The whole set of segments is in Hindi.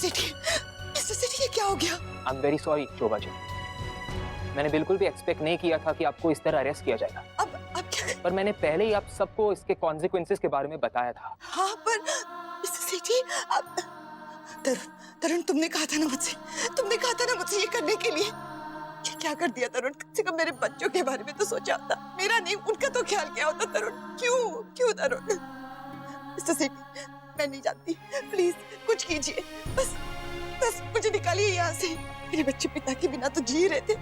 मिस्टर सेठी ये क्या हो गया? I am very sorry Shobha ji, मैंने बिल्कुल भी एक्सपेक्ट नहीं किया था कि आपको इस तरह अरेस्ट किया जाएगा। अब क्या? पर मैंने पहले ही आप सबको इसके कॉन्सिक्वेंसेस के बारे में बताया था। हाँ पर मिस्टर सेठी अब तरुण तुमने कहा था ना मुझसे ये करने के लिए। ये क्या कर दिया तरुण? कम से कम मेरे बच्चों के बारे में तो सोचा होता, मेरा नहीं उनका तो ख्याल किया होता तरुण। क्यों तरुण? मिस्टर सेठी मैं नहीं जानती, प्लीज कुछ कीजिए, बस मुझे निकालिए यहाँ से। मेरे बच्चे पिता के बिना तो जी रहे थे,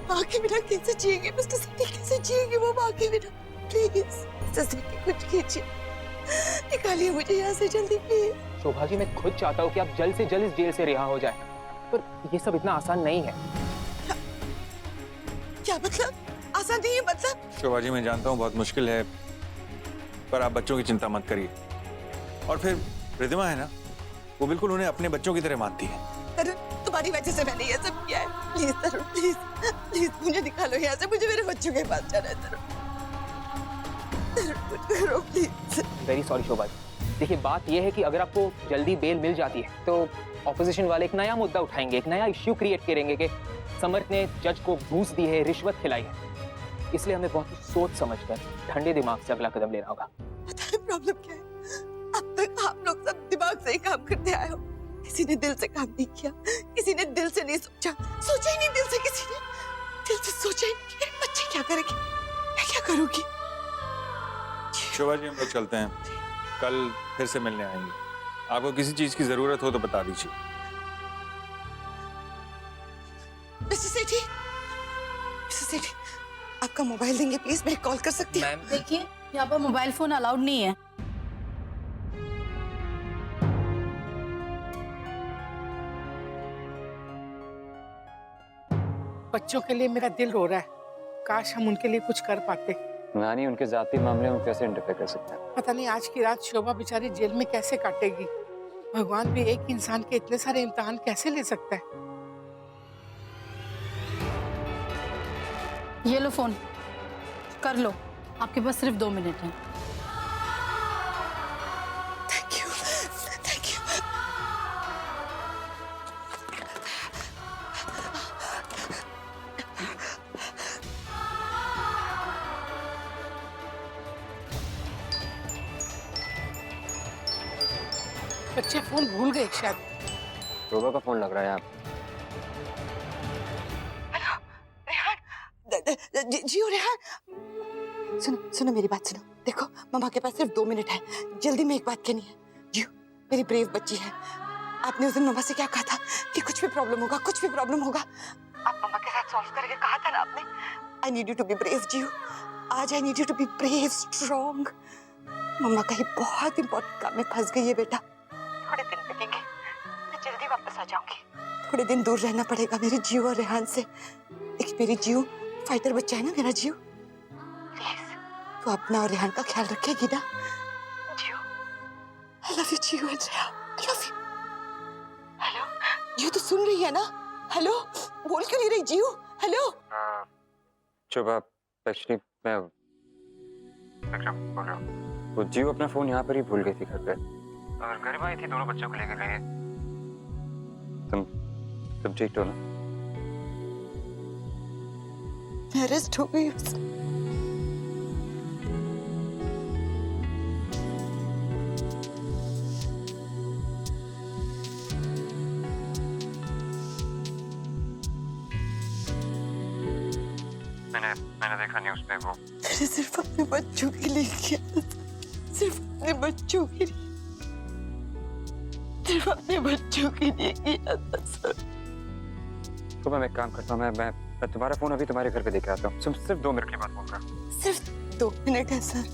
माँ के बिना कैसे जिएंगे मिस्टर सेठी? कैसे जिएंगे वो माँ के बिना? प्लीज मिस्टर सेठी कुछ कीजिए, निकालिए मुझे यहाँ से जल्दी प्लीज। शोभा जी मैं खुद चाहता हूँ कि आप जल्द से जल्द इस जेल से रिहा हो जाए, पर ये सब इतना आसान नहीं है। क्या मतलब? आसान नहीं है मतलब? शोभा जी मैं जानता हूँ बहुत मुश्किल है, पर आप बच्चों की चिंता मत करिए। और फिर रिद्धिमा है ना, वो बिल्कुल उन्हें अपने बच्चों की तरह मानती है। तरुण तुम्हारी वजह से मैंने ये सब किया है। प्लीज तरुण प्लीज मुझे निकालो यहाँ से, मुझे मेरे बच्चों के पास जाना है तरुण please. Very sorry Shobha ji. देखिए बात यह है कि अगर आपको जल्दी बेल मिल जाती है तो ऑपोजिशन वाले एक नया मुद्दा उठाएंगे, एक नया इश्यू क्रिएट करेंगे कि समर्थ ने जज को घूस दी है, रिश्वत खिलाई है। इसलिए हमें बहुत सोच समझकर ठंडे दिमाग से अगला कदम लेना होगा। प्रॉब्लम क्या है? अब तक आप लोग सब दिमाग से ही काम करते आए हो, किसी ने दिल से काम नहीं किया, किसी ने दिल से नहीं सोचा ही नहीं दिल से, किसी ने दिल से सोचा ही नहीं। बच्चे क्या करेंगे, मैं क्या करूंगी? शोभा जी हम लोग चलते हैं, कल फिर से मिलने आएंगे। आपको किसी चीज की जरूरत हो तो बता दीजिए। मिस्टर सेठी आपका मोबाइल देंगे प्लीज, मैं कॉल कर सकती हूँ? देखिए यहाँ पर मोबाइल फोन अलाउड नहीं है। बच्चों के लिए मेरा दिल रो रहा है, काश हम उनके लिए कुछ कर पाते। नानी उनके जाती मामले में कैसे इंटरफेयर कर सकते हैं? पता नहीं आज की रात शोभा बेचारी जेल में कैसे काटेगी। भगवान भी एक इंसान के इतने सारे इम्तिहान कैसे ले सकता है। ये लो फोन, कर लो, आपके पास सिर्फ 2 मिनट हैं। Thank you. बच्चे फोन भूल गए शायद। शोभा का फोन लग रहा है यहाँ। जियो रेहान सुनो मेरी बात सुनो। देखो मम्मा के पास सिर्फ 2 मिनट है, जल्दी में एक बात कहनी है। जियो मेरी ब्रेव बच्ची है, आपने उस दिन मम्मा से क्या कहा था कि कुछ भी प्रॉब्लम होगा आप मम्मा के साथ सॉल्व करेंगे, कहा था ना आपने। I need you to be brave Jio, आज I need you to be brave strong. मम्मा कहीं बहुत इंपॉर्टेंट काम में फंस गई है बेटा, थोड़े दिन लगेंगे, मैं जल्दी वापस आ जाऊंगी। थोड़े दिन दूर रहना पड़ेगा मेरे जियो और रेहान से। देखिए मेरी जियो फाइटर बच्चा है ना मेरा जियो, प्लीज तो अपना और रेहान का ख्याल रखेगी ना Jio. I love you Jio and Rehan, I love you. Hello Jio तो सुन रही है ना? हेलो बोल क्यों नहीं रही जियो? हेलो शोभा एक्चुअली मैं बोल रहा हूँ, वो जियो अपना फोन यहाँ पर ही भूल गई थी घर पे, और घर में आई थी दोनों बच्चों को लेकर गई। तुम ठीक हो ना? अरेस्ट हो गई उससे। मैंने देखा न्यूज़ पे वो। मैंने सिर्फ अपने बच्चों के लिए किया था, सिर्फ अपने बच्चों के लिए, सिर्फ अपने बच्चों के लिए किया था सर। तो मैं एक काम करता हूँ, मैं तुम्हारा फोन अभी तुम्हारे घर पे देके आता हूँ। सिर्फ 2 मिनट की बात बोल रहा हूँ। सिर्फ 2 मिनट है सर,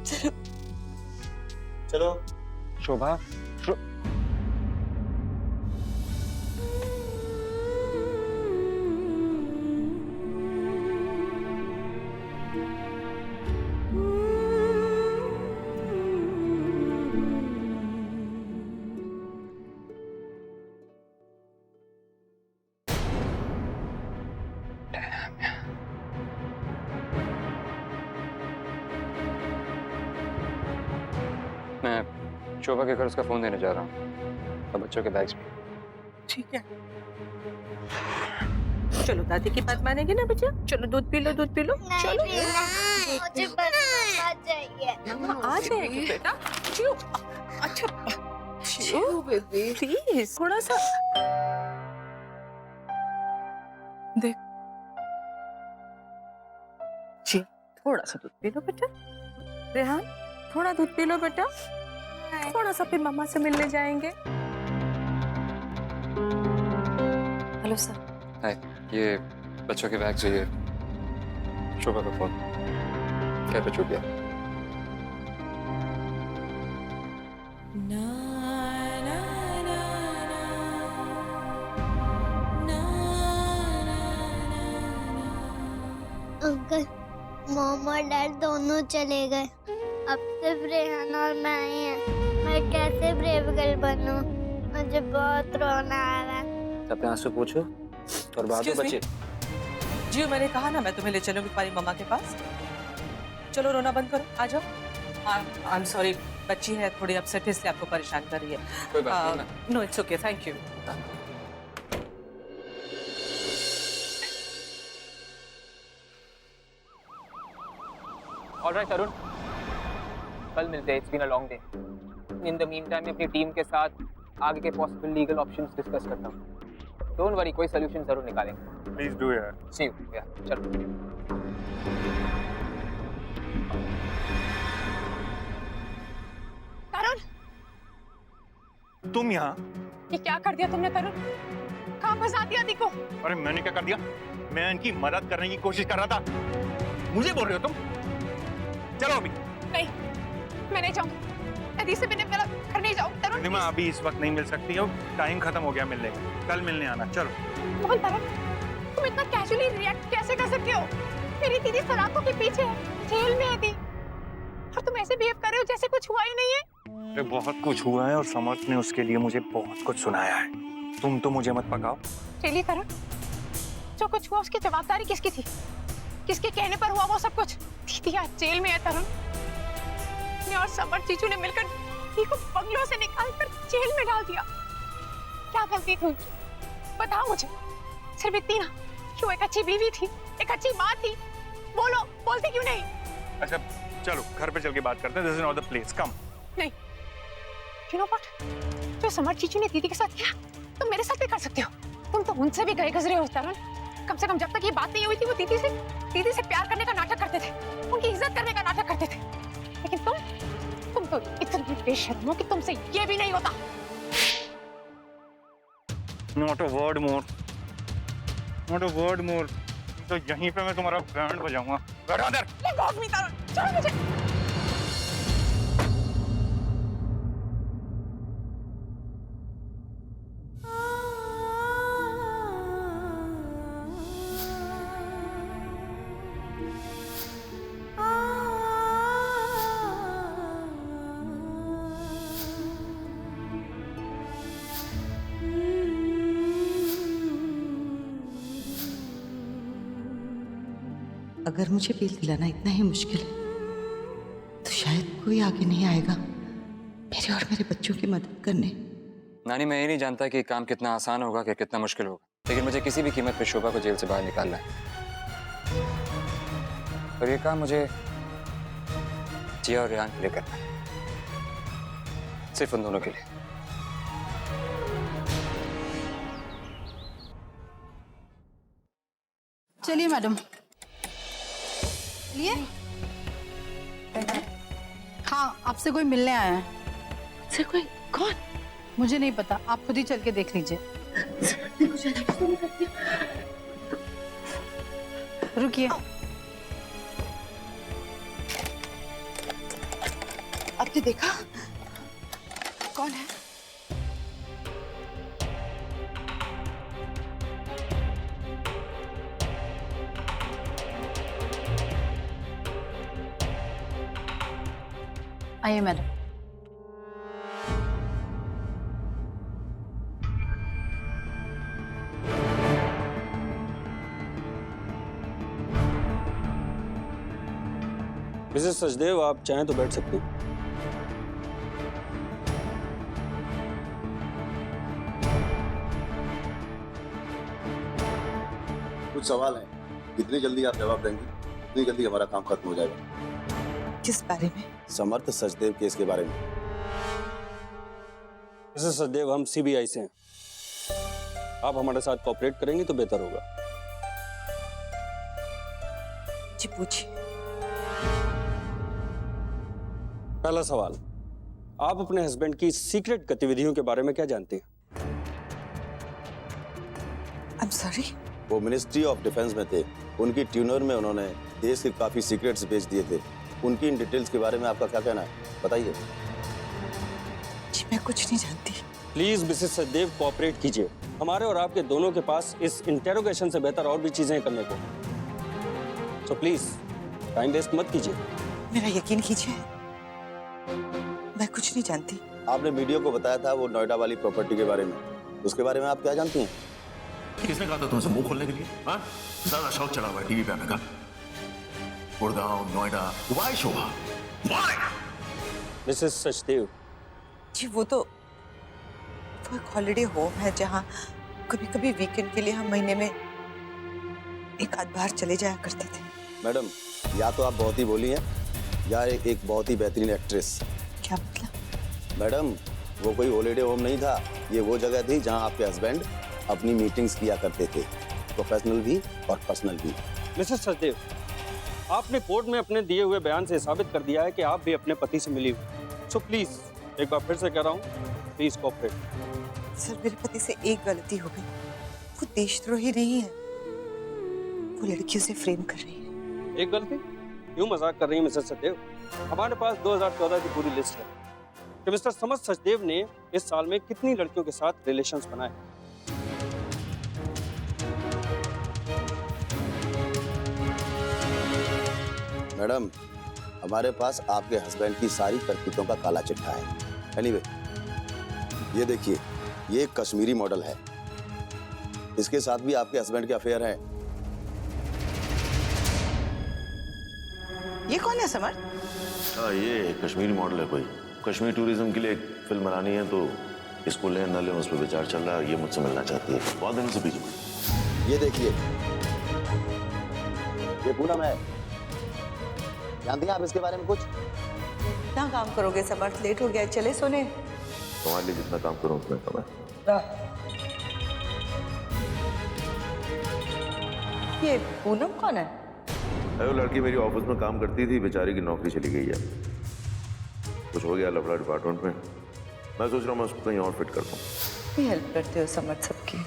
सिर्फ। चलो शोभा मैं शोभा के घर उसका फोन देने जा रहा हूँ। और बच्चों के बैग्स भी। ठीक है। चलो दादी की बात मानेंगे ना बच्चा? चलो दूध पी लो, दूध पी लो। चलो मुझे बस मम्मा चाहिए। आ जाएगी बेटा। चियो, अच्छा चियो बेबी प्लीज थोड़ा सा देख। जी थोड़ा सा दूध पी लो बेटा। रेहान थोड़ा दूध पी लो बेटा, थोड़ा सा फिर मम्मा से मिलने जाएंगे। Hello sir. हाय, ये बच्चों के बैग चाहिए। शोभा का फोन। क्या बच्चों क्या? अंकल मॉम और डैड दोनों चले गए, अब सिर्फ रेहान और मैं ही हैं। मैं कैसे ब्रेव गर्ल बनूं? मुझे बहुत रोना आ रहा है। अपने आंसू पूछो और बाद में बच्चे। जियो मैंने कहा ना मैं तुम्हें ले चलूंगी तुम्हारी मम्मा के पास। चलो रोना बंद करो, आ जाओ। आई एम सॉरी, बच्ची है थोड़ी अपसेट इसलिए आपको परेशान कर रही है। कोई बात नहीं ना। No it's okay, thank you. Alright Arun, कल मिलते हैं। It's been a long day. In the mean time मैं अपनी टीम के साथ आगे के पॉसिबल लीगल ऑप्शंस डिस्कस करता हूँ। डोंट वरी, कोई सोल्यूशन जरूर निकालेंगे। प्लीज डू यार। सी यू। या चलो। तरुण, तुम यहाँ? ये क्या कर दिया तुमने तरुण? कहाँ फंसा दिया दी को? अरे मैंने क्या कर दिया? मैं इनकी मदद करने की कोशिश कर रहा था। मुझे बोल रहे हो तुम? चलो अभी। नहीं, मैं नहीं जाऊंगी। नदी से मैंने मेरा घर नहीं जाऊँ तरुण। निमा अभी इस वक्त नहीं मिल सकती हो, टाइम खत्म हो गया मिलने का। कल मिलने आना। चलो। मोहन तरुण, तुम इतना कैजुअली रिएक्ट कैसे कर सकते हो? मेरी दीदी सलाखों के पीछे है, जेल में है दी, और तुम ऐसे बिहेव कर रहे हो जैसे कुछ हुआ ही नहीं है। अरे बहुत कुछ हुआ है और समर्थ ने उसके लिए मुझे बहुत कुछ सुनाया है। तुम तो मुझे मत पकाओ। चलिए तरुण, जो कुछ हुआ उसकी जवाबदारी किसकी थी? किसके कहने पर हुआ वो सब कुछ? दीदी आज जेल में है तरुण। मैं और समर जीजू ने मिलकर दीदी को बंगलों से निकालकर जेल में डाल दिया। क्या गलती थी उनकी? बताओ मुझे। सिर्फ इतनी ना कि वो एक अच्छी बीवी थी, एक अच्छी माँ थी। बोलो, बोलती क्यों नहीं? अच्छा चलो घर पे चल के बात करते हैं। This is not the place. Come. नहीं, यू नो व्हाट, जो समर जीजू ने दीदी के साथ किया तुम मेरे साथ भी कर सकते हो। तुम तो उनसे भी गए गुजरे हो तरुण। कम से कम जब तक ये बात नहीं हुई थी वो दीदी से प्यार करने का नाटक करते थे, उनकी इज्जत करने का नाटक करते थे। लेकिन तुम तो इतनी बेशर्म हो कि तुमसे ये भी नहीं होता। Not a word more, not a word more. तो यहीं पे मैं तुम्हारा बैंड बजाऊंगा। बैठो अंदर। Let go of me, तरुण। छोड़ो मुझे। अगर मुझे बेल दिलाना इतना ही मुश्किल है तो शायद कोई आगे नहीं आएगा मेरे और मेरे बच्चों की मदद करने। नानी, मैं ये नहीं जानता कि काम कितना आसान होगा कि कितना मुश्किल होगा, लेकिन मुझे किसी भी कीमत पे शोभा को जेल से बाहर निकालना है। और ये काम मुझे जिया और रेहान के लिए करना है, सिर्फ उन दोनों के लिए। चलिए मैडम। लिए हाँ, आपसे कोई मिलने आया है। से कोई? कौन? मुझे नहीं पता, आप खुद ही चल के देख लीजिए। रुकिए। आपने देखा कौन है? आइए मैडम। मिसेस सचदेव, आप चाहें तो बैठ सकते हो। कुछ सवाल हैं, जितनी जल्दी आप जवाब देंगी उतनी जल्दी हमारा काम खत्म हो जाएगा। किस बारे में? समर्थ सचदेव केस के बारे में। मिस्टर सचदेव, हम सीबीआई से हैं। आप हमारे साथ कोऑपरेट करेंगे तो बेहतर होगा। जी पूछिए। पहला सवाल, आप अपने हस्बैंड की सीक्रेट गतिविधियों के बारे में क्या जानते हैं? I'm sorry? वो मिनिस्ट्री ऑफ डिफेंस में थे। उनकी ट्यूनर में उन्होंने देश के काफी सीक्रेट्स बेच दिए थे। उनकी इन डिटेल्स के बारे में आपका क्या कहना है, बताइए। जी मैं कुछ नहीं जानती। प्लीज मिसेस सचदेव, कोऑपरेट कीजिए। हमारे और आपके दोनों के पास इस इंटेरोगेशन से बेहतर और भी चीजें करने को। सो प्लीज टाइम वेस्ट मत कीजिए। मेरा यकीन कीजिए, मैं कुछ नहीं जानती। आपने मीडिया को बताया था वो नोएडा वाली प्रॉपर्टी के बारे में, उसके बारे में आप क्या जानती हैं? किसने कहा था तुमसे मुंह खोलने के लिए? हाँ? सारा शौक चढ़ा हुआ है टीवी पे आने का। गुड़गांव, नोएडा, वाई शोभा, वाई? मिसेस सचदेव, जी वो एक हॉलिडे होम है जहाँ कभी कभी वीकेंड के लिए हम महीने में एक आध बार चले जाया करते थे। मैडम, या तो आप बहुत ही बोली हैं या एक बहुत ही बेहतरीन एक्ट्रेस। क्या मतलब? मैडम, वो कोई हॉलिडे होम नहीं था, ये वो जगह थी जहाँ आपके हस्बैंड अपनी मीटिंग्स किया करते थे, प्रोफेशनल भी और पर्सनल भी। मिसेस सचदेव, आपने कोर्ट में अपने दिए हुए बयान से साबित कर दिया है कि आप भी अपने पति से मिली हुई। सो प्लीज एक बार फिर से कह रहा हूँ, प्लीज कोऑपरेट। सर मेरे पति से एक गलती हो गई, वो देशद्रोही नहीं है, वो लड़कियों से फ्रेम कर रही है। एक गलती? क्यों मजाक कर रही है मिसेस सचदेव? हमारे पास 2014 की पूरी लिस्ट है कि मिस्टर समर्थ सचदेव ने इस साल में कितनी लड़कियों के साथ रिलेशंस बनाए। मैडम, हमारे पास आपके हस्बैंड की सारी करतूतों का काला चिट्ठा है। एनीवे, ये देखिए, ये एक कश्मीरी मॉडल है, इसके साथ भी आपके हस्बैंड के अफेयर हैं। ये कौन है समर्थ? ये कश्मीरी मॉडल है कोई। कश्मीर टूरिज्म के लिए एक फिल्म बनानी है तो इसको ले न ले उस पर विचार चल रहा है। ये मुझसे मिलना चाहती है, बहुत दिन से पीछे। ये देखिए, ये पूनम है, जानती हैं आप इसके बारे में कुछ? कितना काम करोगे समर्थ, लेट हो गया, चले सोने। तुम्हारे लिए जितना काम करूं उतना कम है। ये पूनम कौन है? वो लड़की मेरी ऑफिस में काम करती थी, बेचारी की नौकरी चली गई है। कुछ हो गया लफड़ा डिपार्टमेंट में, मैं सोच रहा हूँ मैं उसको कहीं और फिट कर दूं। हेल्प करते हो समर्थ सबकी।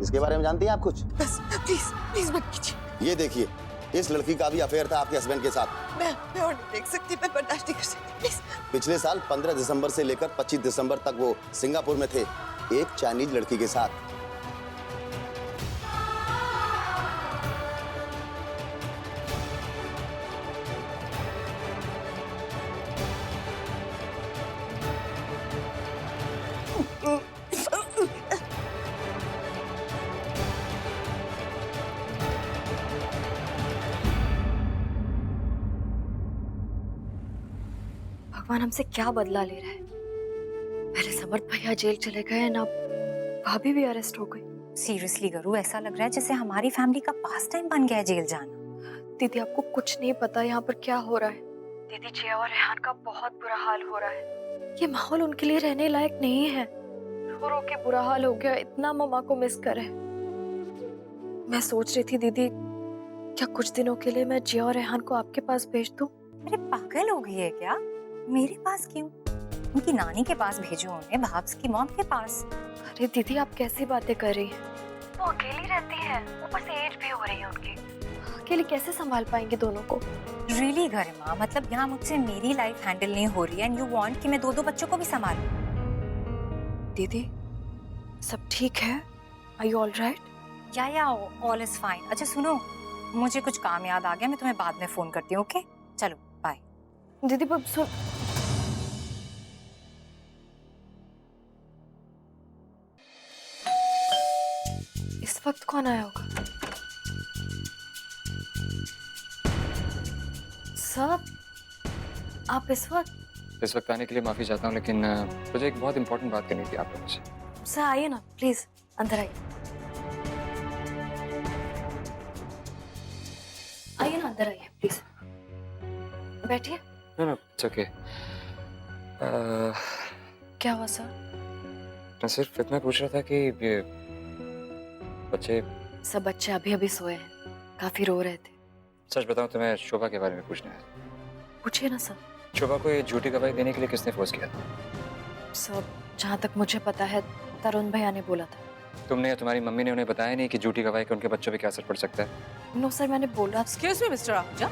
इसके बारे में जानती हैं आप कुछ? बस प्लीज प्लीज मत कीजिए। ये देखिए, इस लड़की का भी अफेयर था आपके हस्बैंड के साथ। मैं और नहीं देख सकती, मैं बर्दाश्त नहीं कर सकती, प्लीज। पिछले साल 15 दिसंबर से लेकर 25 दिसंबर तक वो सिंगापुर में थे, एक चाइनीज लड़की के साथ। भगवान हमसे क्या बदला ले रहा है। पहले समर्थ भैया जेल चले गए, ना भाभी भी अरेस्ट हो गई। सीरियसली गरू, ऐसा लग रहा है जैसे हमारी फैमिली का पास टाइम बन गया है जेल जाना। दीदी आपको कुछ नहीं पता यहाँ पर क्या हो रहा है। दीदी जिया और रेहान का बहुत बुरा हाल हो रहा है। ये माहौल उनके लिए रहने लायक नहीं है। रो रो के बुरा हाल हो गया, इतना मम्मा को मिस करे। मैं सोच रही थी दीदी, क्या कुछ दिनों के लिए मैं जिया और रेहान को आपके पास भेज दूं? अरे पागल हो गई है क्या? मेरे पास क्यों? उनकी नानी के पास भेजो उन्हें, भाब्स की मॉम के पास। अरे दीदी आप कैसी बातें कर रही हैं? वो अकेली रहती है, ऊपर से एज भी हो रही है उनकी। अकेले कैसे संभाल पाएंगे दोनों को? रियली गरिमा, मतलब यहाँ मुझसे मेरी लाइफ हैंडल नहीं हो रही है एंड यू वांट कि मैं दो बच्चों को भी संभालूं? दीदी सब ठीक है? Are you all right? या ऑल इज फाइन। अच्छा सुनो, मुझे कुछ काम याद आ गया, मैं तुम्हें बाद में फोन करती हूँ। ओके चलो बाय। दीदी पर सुन, इस वक्त कौन आया होगा? सर, आप इस वक्त आने के लिए माफी चाहता हूँ, लेकिन मुझे एक बहुत इंपॉर्टेंट बात करनी थी आप लोगों से। सर आइए ना प्लीज, अंदर आइए। आइए ना, अंदर आइए प्लीज, बैठिए। No no, it's okay. क्या हुआ सर? मैं सिर्फ इतना पूछ रहा था कि ये बच्चे सब बच्चे अभी अभी सोए हैं, काफी रो रहे थे। सच बताऊं तो मैं शोभा के बारे में पूछना है। पूछिए ना सर। शोभा को ये झूठी गवाही देने के लिए किसने फोर्स किया था? सर जहाँ तक मुझे पता है तरुण भैया ने बोला था। तुमने या तुम्हारी मम्मी ने उन्हें बताया नहीं कि झूठी गवाही का उनके बच्चों पे क्या असर पड़ सकता है? नो सर, मैंने बोला। एक्सक्यूज मी मिस्टर आहूजा,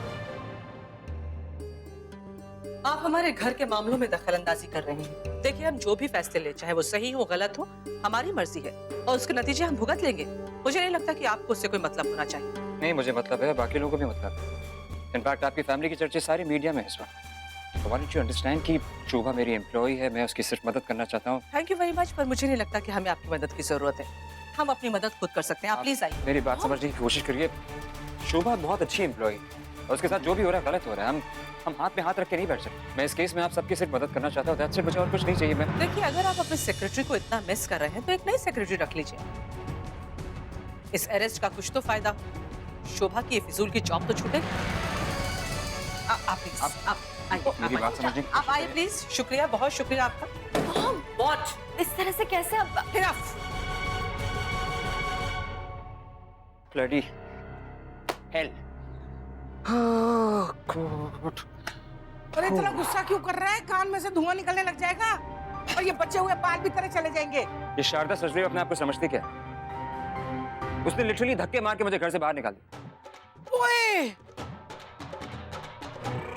आप हमारे घर के मामलों में दखल अंदाजी कर रहे हैं। देखिए, हम जो भी फैसले ले, चाहे वो सही हो गलत हो, हमारी मर्जी है और उसके नतीजे हम भुगत लेंगे। मुझे नहीं लगता कि आपको उससे कोई मतलब होना चाहिए। नहीं, मुझे मतलब है, बाकी लोगों को भी मतलब है। इनफैक्ट आपकी फैमिली की चर्चे सारी मीडिया में है इस वक्त। व्हाई डोंट यू अंडरस्टैंड कि शोभा मेरी एम्प्लॉय है, मैं उसकी सिर्फ मदद करना चाहता हूँ। थैंक यू वेरी मच, पर मुझे नहीं लगता कि हमें आपकी मदद की जरूरत है। हम अपनी मदद खुद कर सकते हैं। आप प्लीज आइए। मेरी बात समझने की कोशिश करिए। शोभा बहुत अच्छी एम्प्लॉय और उसके साथ जो भी हो रहा है गलत हो रहा है। हम हाथ में हाथ रख के नहीं बैठ सकते। मैं इस केस में आप सबकी सिर्फ मदद करना चाहता हूँ, दैट्स इट, मुझे और कुछ नहीं चाहिए। मैं देखिए, अगर आप अपने सेक्रेटरी को इतना मिस कर रहे हैं तो एक नई सेक्रेटरी रख लीजिए। इस अरेस्ट का कुछ तो फायदा, शोभा की फिजूल की जॉब तो छूटे। आप प्लीज आप आइए प्लीज। शुक्रिया, बहुत शुक्रिया आपका। व्हाट? इस तरह से कैसे आप? इनफ। Bloody hell. अरे इतना गुस्सा क्यों कर रहा है? कान में से धुआं निकलने लग जाएगा और ये बचे हुए बाल भी तरह चले जाएंगे। ये शारदा सचदेव अपने आप को समझती क्या? उसने लिटरली धक्के मार के मुझे घर से बाहर निकाल दिया। ओए,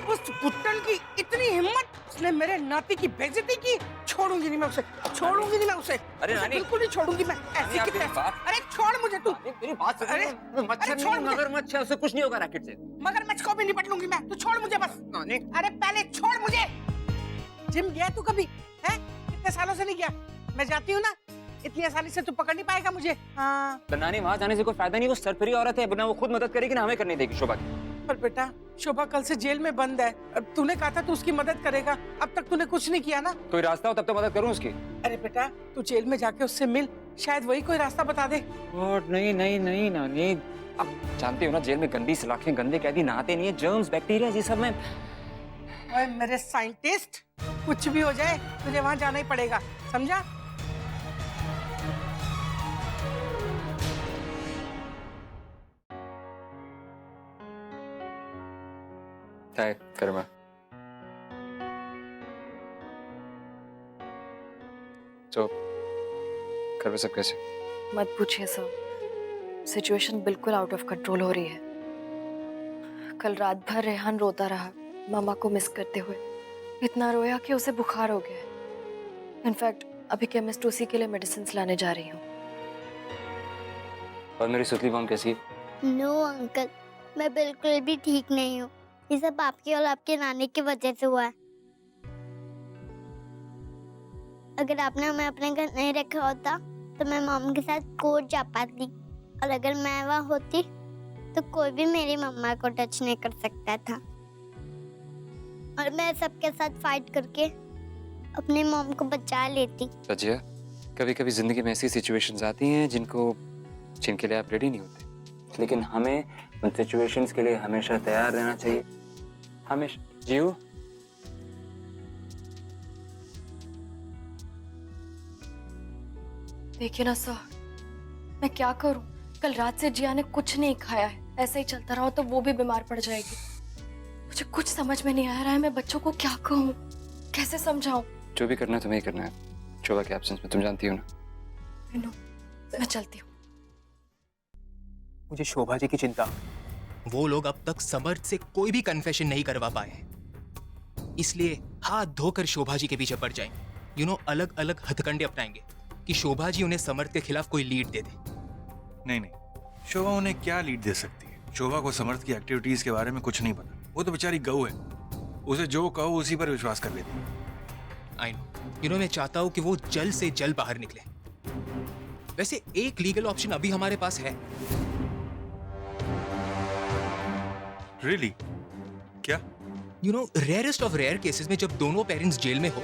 उस पुट्टन की इतनी हिम्मत, उसने मेरे नाती की बेइज्जती की। छोड़ूंगी नहीं मैं उसे, छोड़ूंगी नहीं मैं उसे। अरे नानी, बिल्कुल नहीं छोड़ूंगी मैं। ऐसी की तैसी। अरे छोड़ मुझे तू। मेरी बात सुन। अरे मच्छर छोड़ मुझे। मगरमच्छ है, उससे कुछ नहीं होगा रैकेट से। मगरमच्छ को भी निपट लूंगी मैं, तू छोड़ मुझे बस। नानी, अरे पहले छोड़ मुझे। जिम गया तू कभी? है? कितने सालों से नहीं गया? मैं जाती हूँ ना, इतनी आसानी से तू पकड़ नहीं पाएगा मुझे। हाँ। नानी, वहाँ जाने से कोई फायदा नहीं। वो सरफरी औरत है, ना वो खुद मदद करेगी ना हमें करने देगी शोभा की। पर बेटा, शोभा कल से जेल में बंद है। अब तूने कहा था तू उसकी मदद करेगा, अब तक तूने कुछ नहीं किया ना। कोई रास्ता हो तब तो मदद करूँ उसकी। अरे बेटा, तू जेल में जाके उससे मिल, शायद वही कोई रास्ता बता दे। नहीं नहीं नहीं नानी, आप जानते हो ना जेल में गंदी सलाखें, गंदे कैदी नहाते नहीं है, जर्म्स बैक्टीरिया ये सब में। ओए मेरे साइंटिस्ट, कुछ भी हो जाए तुझे वहां जाना ही पड़ेगा, समझा? हाय कर्मा। तो घर में सब कैसे? मत पूछिए सर, सिचुएशन बिल्कुल आउट ऑफ कंट्रोल हो रही है। कल रात भर रेहान रोता रहा मामा को मिस करते हुए। इतना रोया कि उसे बुखार हो गया। इनफैक्ट अभी केमिस्ट उसी के लिए मेडिसिन लाने जा रही हूँ। और मेरी सुतली मॉम कैसी है? नो अंकल, मैं बिल्कुल भी ठीक नहीं हूँ। ये सब आपकी और आपके नानी की वजह से हुआ है। अगर आपने हमें अपने घर नहीं रखा होता तो मैं मम्मी के साथ कोर्ट जा पाती, और अगर मैं वहाँ होती तो कोई भी मेरी मम्मा को टच नहीं कर सकता था, और मैं सबके साथ फाइट करके अपनी मॉम को बचा लेती। रजिया, कभी कभी जिंदगी में ऐसी सिचुएशंस आती हैं जिनके लिए आप रेडी नहीं होते, लेकिन हमें उन सिचुएशंस के लिए हमेशा तैयार रहना चाहिए। हमेशा। जीव, देखिए ना सर, मैं क्या करूं? कल रात से जिया ने कुछ नहीं खाया है। ऐसे ही चलता रहा तो वो भी बीमार पड़ जाएगी। मुझे कुछ समझ में नहीं आ रहा है, मैं बच्चों को क्या कहूं, कैसे समझाऊं? जो भी करना है तुम्हें ही करना है शोभा के एब्सेंस में, तुम जानती हो ना। मैं चलती हूँ। मुझे शोभा जी की चिंता। वो लोग अब तक समर्थ से कोई भी कन्फेशन नहीं करवा पाए, इसलिए हाथ धोकर शोभा जी के पीछे पड़ जाएंगे। अलग अलग हथकंडे अपनाएंगे कि शोभा जी उन्हें समर्थ के खिलाफ कोई लीड दे दे। नहीं नहीं, शोभा उन्हें क्या लीड दे सकती है? शोभा को समर्थ की एक्टिविटीज के बारे में कुछ नहीं पता। वो तो बेचारी गऊ है, उसे जो कहो उसी पर विश्वास कर लेती है। आई नो, मैं चाहता हूं कि वो जल्द से जल्द बाहर निकले। वैसे एक लीगल ऑप्शन अभी हमारे पास है। रियली? क्या? You know, rarest of rare cases में जब दोनों पेरेंट्स जेल में हो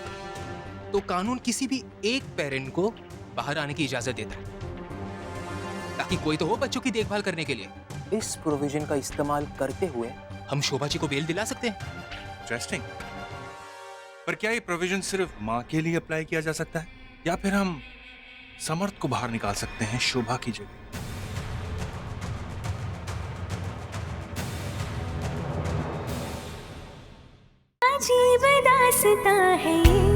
तो कानून किसी भी एक पेरेंट को बाहर आने की इजाजत देता है, ताकि कोई तो हो बच्चों की देखभाल करने के लिए। इस प्रोविजन का इस्तेमाल करते हुए हम शोभा जी को बेल दिला सकते हैं। इंटरेस्टिंग। पर क्या ये प्रोविजन सिर्फ माँ के लिए अप्लाई किया जा सकता है, या फिर हम समर्थ को बाहर निकाल सकते हैं शोभा की जगह? अजीब दास्तां है ये